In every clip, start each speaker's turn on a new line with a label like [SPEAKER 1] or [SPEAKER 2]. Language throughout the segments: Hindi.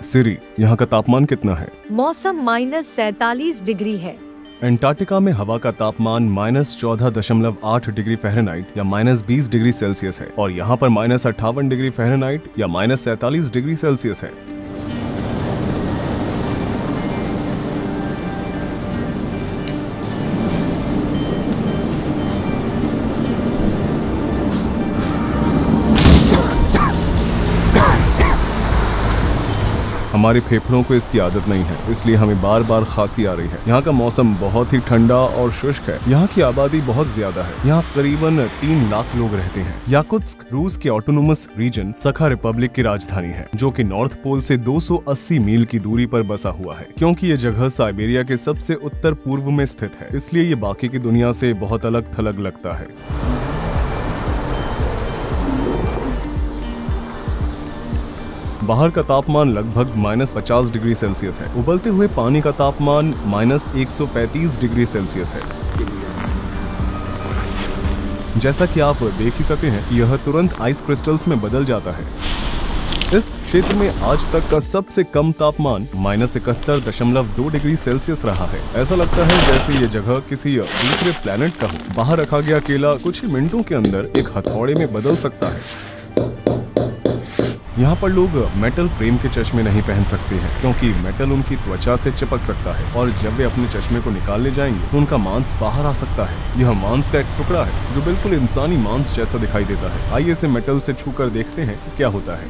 [SPEAKER 1] सिरी, यहाँ का तापमान कितना है?
[SPEAKER 2] मौसम -47 डिग्री है।
[SPEAKER 1] अंटार्कटिका में हवा का तापमान -14.8 डिग्री फ़ारेनहाइट या -20 डिग्री सेल्सियस है और यहाँ पर -58 डिग्री फ़ारेनहाइट या -47 डिग्री सेल्सियस है। हमारे फेफड़ों को इसकी आदत नहीं है, इसलिए हमें बार बार खांसी आ रही है। यहाँ का मौसम बहुत ही ठंडा और शुष्क है। यहाँ की आबादी बहुत ज्यादा है। यहाँ करीबन 3 लाख लोग रहते हैं। याकुत्स्क रूस के ऑटोनोमस रीजन सखा रिपब्लिक की राजधानी है, जो कि नॉर्थ पोल से 280 मील की दूरी पर बसा हुआ है। क्योंकि ये जगह साइबेरिया के सबसे उत्तर पूर्व में स्थित है, इसलिए ये बाकी की दुनिया से बहुत अलग थलग लगता है। बाहर का तापमान लगभग -50 डिग्री सेल्सियस है। उबलते हुए पानी का तापमान -135 डिग्री सेल्सियस है। जैसा कि आप देख ही सकते हैं कि यह तुरंत आइस क्रिस्टल्स में बदल जाता है। इस क्षेत्र में आज तक का सबसे कम तापमान -71.2 डिग्री सेल्सियस रहा है। ऐसा लगता है जैसे ये जगह किसी दूसरे प्लेनेट का हो। बाहर रखा गया केला कुछ ही मिनटों के अंदर एक हथौड़े में बदल सकता है। यहाँ पर लोग मेटल फ्रेम के चश्मे नहीं पहन सकते हैं, क्योंकि मेटल उनकी त्वचा से चिपक सकता है और जब वे अपने चश्मे को निकालने जाएंगे तो उनका मांस बाहर आ सकता है। यह मांस का एक टुकड़ा है जो बिल्कुल इंसानी मांस जैसा दिखाई देता है। आइए इसे मेटल से छूकर देखते हैं कि क्या होता है।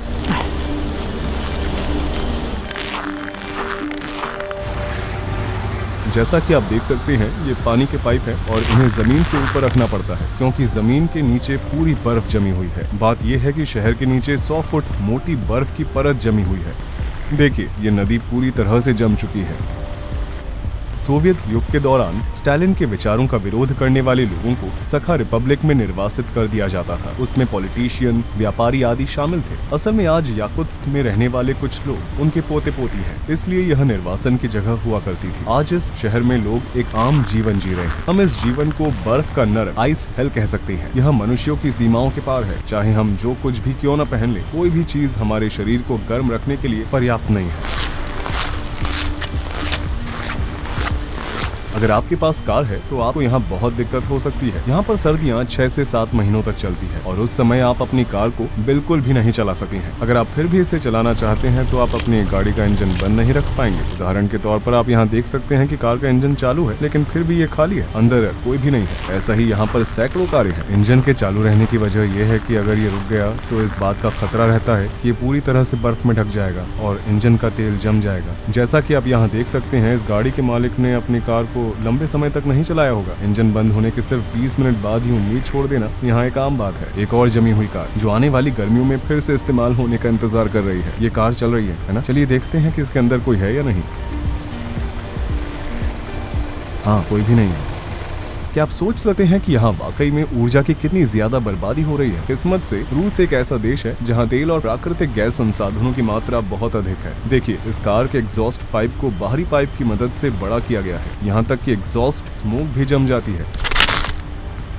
[SPEAKER 1] जैसा कि आप देख सकते हैं, ये पानी के पाइप है और इन्हें जमीन से ऊपर रखना पड़ता है, क्योंकि जमीन के नीचे पूरी बर्फ जमी हुई है। बात यह है कि शहर के नीचे 100 फुट मोटी बर्फ की परत जमी हुई है। देखिए, ये नदी पूरी तरह से जम चुकी है। सोवियत युग के दौरान स्टालिन के विचारों का विरोध करने वाले लोगों को सखा रिपब्लिक में निर्वासित कर दिया जाता था। उसमें पॉलिटिशियन, व्यापारी आदि शामिल थे। असल में आज याकुत्स्क में रहने वाले कुछ लोग उनके पोते पोती हैं, इसलिए यह निर्वासन की जगह हुआ करती थी। आज इस शहर में लोग एक आम जीवन जी रहे हैं। हम इस जीवन को बर्फ का नर, आइस हेल कह सकते हैं। यह मनुष्यों की सीमाओं के पार है। चाहे हम जो कुछ भी क्यों न पहन ले, कोई भी चीज हमारे शरीर को गर्म रखने के लिए पर्याप्त नहीं है। अगर आपके पास कार है तो आपको यहाँ बहुत दिक्कत हो सकती है। यहाँ पर सर्दियाँ 6 से 7 महीनों तक चलती है और उस समय आप अपनी कार को बिल्कुल भी नहीं चला सकते हैं। अगर आप फिर भी इसे चलाना चाहते हैं तो आप अपनी गाड़ी का इंजन बंद नहीं रख पाएंगे। उदाहरण के तौर पर आप यहाँ देख सकते हैं कि कार का इंजन चालू है, लेकिन फिर भी ये खाली है, अंदर कोई भी नहीं है। ऐसा ही यहाँ पर सैकड़ों कारें हैं। इंजन के चालू रहने की वजह यह है कि अगर ये रुक गया तो इस बात का खतरा रहता है कि ये पूरी तरह से बर्फ में ढक जाएगा और इंजन का तेल जम जाएगा। जैसा कि आप यहाँ देख सकते हैं, इस गाड़ी के मालिक ने अपनी कार को लंबे समय तक नहीं चलाया होगा। इंजन बंद होने के सिर्फ 20 मिनट बाद ही उम्मीद छोड़ देना यहाँ एक आम बात है। एक और जमी हुई कार जो आने वाली गर्मियों में फिर से इस्तेमाल होने का इंतजार कर रही है। ये कार चल रही है ना? चलिए देखते हैं कि इसके अंदर कोई है या नहीं। हाँ, कोई भी नहीं है। क्या आप सोच सकते हैं कि यहाँ वाकई में ऊर्जा की कितनी ज्यादा बर्बादी हो रही है? किस्मत से रूस एक ऐसा देश है जहाँ तेल और प्राकृतिक गैस संसाधनों की मात्रा बहुत अधिक है। देखिए, इस कार के एग्जॉस्ट पाइप को बाहरी पाइप की मदद से बड़ा किया गया है। यहाँ तक कि एग्जॉस्ट स्मोक भी जम जाती है।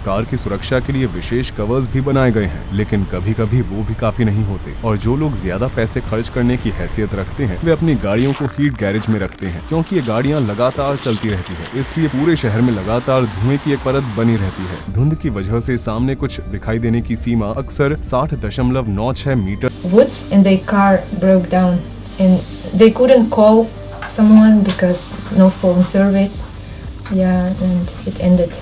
[SPEAKER 1] कार की सुरक्षा के लिए विशेष कवर्स भी बनाए गए हैं, लेकिन कभी कभी वो भी काफी नहीं होते और जो लोग ज्यादा पैसे खर्च करने की हैसियत रखते हैं वे अपनी गाड़ियों को हीट गैरेज में रखते हैं, क्योंकि ये गाड़ियां लगातार चलती रहती है। इसलिए पूरे शहर में लगातार धुएं की एक परत बनी रहती है। धुंध की वजह से सामने कुछ दिखाई देने की सीमा अक्सर 60.96 metre.
[SPEAKER 3] Woods in their car broke down and they couldn't call someone because no phone service. Yeah, and it ended.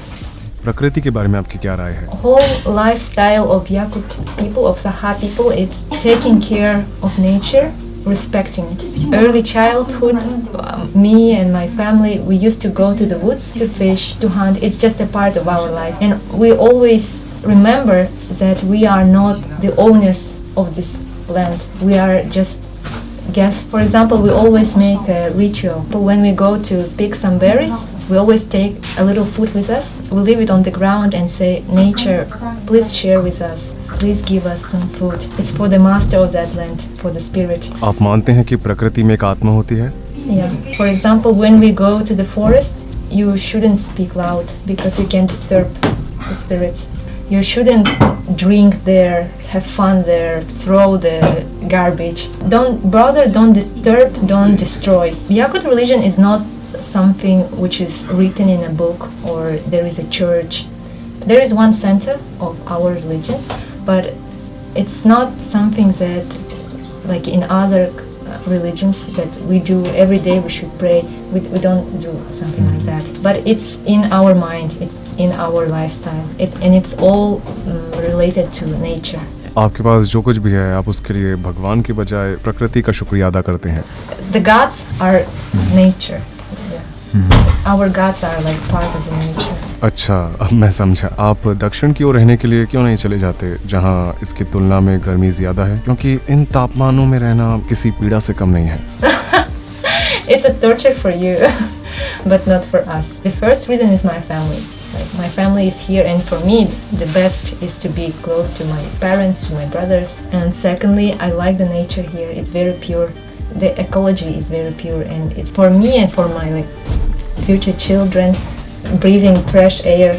[SPEAKER 1] प्रकृति के बारे में आपकी क्या राय है?
[SPEAKER 3] Whole lifestyle of Yakut people, of Sakha people, is taking care of nature, respecting it. Early childhood, me and my family, we used to go to the woods to fish, to hunt. It's just a part of our life, and we always remember that we are not the owners of this land. We are just guests. For example, we always make a ritual. When we go to pick some berries, we always take a little food with us. We leave it on the ground and say, nature, please share with us. Please give us some food. It's for the master of that land, for the spirit.
[SPEAKER 1] आप मानते हैं कि प्रकृति में एक आत्मा होती है?
[SPEAKER 3] Yeah. For example, when we go to the forest, you shouldn't speak loud because you can disturb the spirits. You shouldn't drink there, have fun there, throw the garbage. Don't disturb, don't destroy. Yakut religion is not something which is written in a book or there is a church. There is one center of our religion, but it's not something that, like in other religions, that we do every day. We should pray. We don't do something like that. But it's in our mind. It's in our lifestyle. And it's all related to nature.
[SPEAKER 1] आपके पास जो कुछ भी है आप उसके लिए भगवान के बजाय प्रकृति का शुक्रिया अदा करते हैं.
[SPEAKER 3] The gods are nature. Our gods are like part of the nature.
[SPEAKER 1] अच्छा, अब मैं समझा. आप दक्षिण की ओर रहने के लिए क्यों नहीं चले जाते जहाँ इसकी तुलना में गर्मी ज्यादा है? क्योंकि इन तापमानों में रहना किसी पीड़ा से कम नहीं है.
[SPEAKER 3] It's a torture for you, but not for us. The first reason is my family. Like my family is here, and for me, the best is to be close to my parents, to my brothers. And secondly, I like the nature here. It's very pure. The ecology is very pure, and it's for me and for my future children. Breathing fresh air,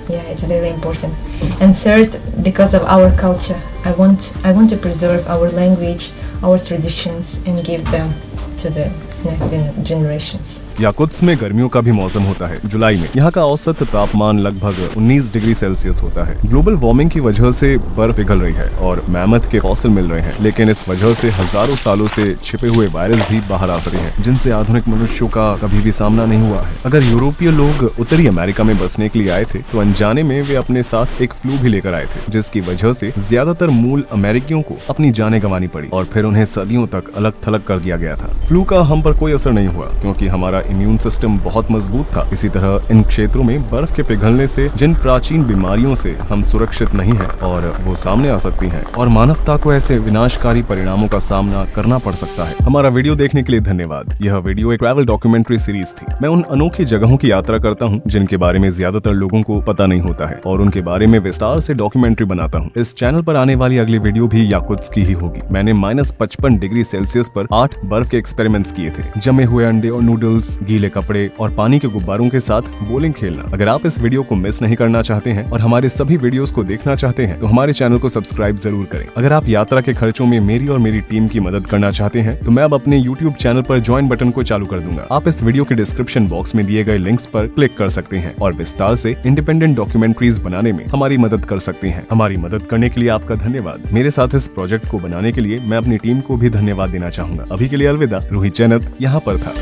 [SPEAKER 3] it's very important. And third, because of our culture, I want to preserve our language, our traditions, and give them to the next generations.
[SPEAKER 1] Yakutsk में गर्मियों का भी मौसम होता है. जुलाई में यहाँ का औसत तापमान लगभग 19 डिग्री सेल्सियस होता है. ग्लोबल वार्मिंग की वजह से बर्फ पिघल रही है और मैमथ के फॉसिल मिल रहे हैं, लेकिन इस वजह से हजारों सालों से छिपे हुए वायरस भी बाहर आ सके हैं, जिनसे आधुनिक मनुष्यों का कभी भी सामना नहीं हुआ है. अगर यूरोपीय लोग उत्तरी अमेरिका में बसने के लिए आए थे तो अनजाने में वे अपने साथ एक फ्लू भी लेकर आए थे, जिसकी वजह से ज्यादातर मूल अमेरिकियों को अपनी जानें गंवानी पड़ी और फिर उन्हें सदियों तक अलग थलग कर दिया गया था. फ्लू का हम पर कोई असर नहीं हुआ क्योंकि हमारा इम्यून सिस्टम बहुत मजबूत था. इसी तरह इन क्षेत्रों में बर्फ के पिघलने से जिन प्राचीन बीमारियों से हम सुरक्षित नहीं हैं और वो सामने आ सकती हैं और मानवता को ऐसे विनाशकारी परिणामों का सामना करना पड़ सकता है. हमारा वीडियो देखने के लिए धन्यवाद. यह वीडियो एक ट्रैवल डॉक्यूमेंट्री सीरीज थी. मैं उन अनोखी जगहों की यात्रा करता हूँ जिनके बारे में ज्यादातर लोगों को पता नहीं होता है और उनके बारे में विस्तार से डॉक्यूमेंट्री बनाता हूँ. इस चैनल पर आने वाली अगली वीडियो भी याकुत्स्क की ही होगी. मैंने -55 डिग्री सेल्सियस पर 8 बर्फ के एक्सपेरिमेंट्स किए थे. जमे हुए अंडे और नूडल्स, गीले कपड़े और पानी के गुब्बारों के साथ बोलिंग खेलना. अगर आप इस वीडियो को मिस नहीं करना चाहते हैं और हमारे सभी वीडियोस को देखना चाहते हैं तो हमारे चैनल को सब्सक्राइब जरूर करें. अगर आप यात्रा के खर्चों में मेरी और मेरी टीम की मदद करना चाहते हैं तो मैं अब अपने YouTube चैनल पर ज्वाइन बटन को चालू कर दूंगा. आप इस वीडियो के डिस्क्रिप्शन बॉक्स में दिए गए लिंक्स पर क्लिक कर सकते हैं और विस्तार से इंडिपेंडेंट डॉक्यूमेंट्रीज बनाने में हमारी मदद कर सकते हैं. हमारी मदद करने के लिए आपका धन्यवाद. मेरे साथ इस प्रोजेक्ट को बनाने के लिए मैं अपनी टीम को भी धन्यवाद देना चाहूंगा. अभी के लिए अलविदा. रूही चैनत यहाँ पर था.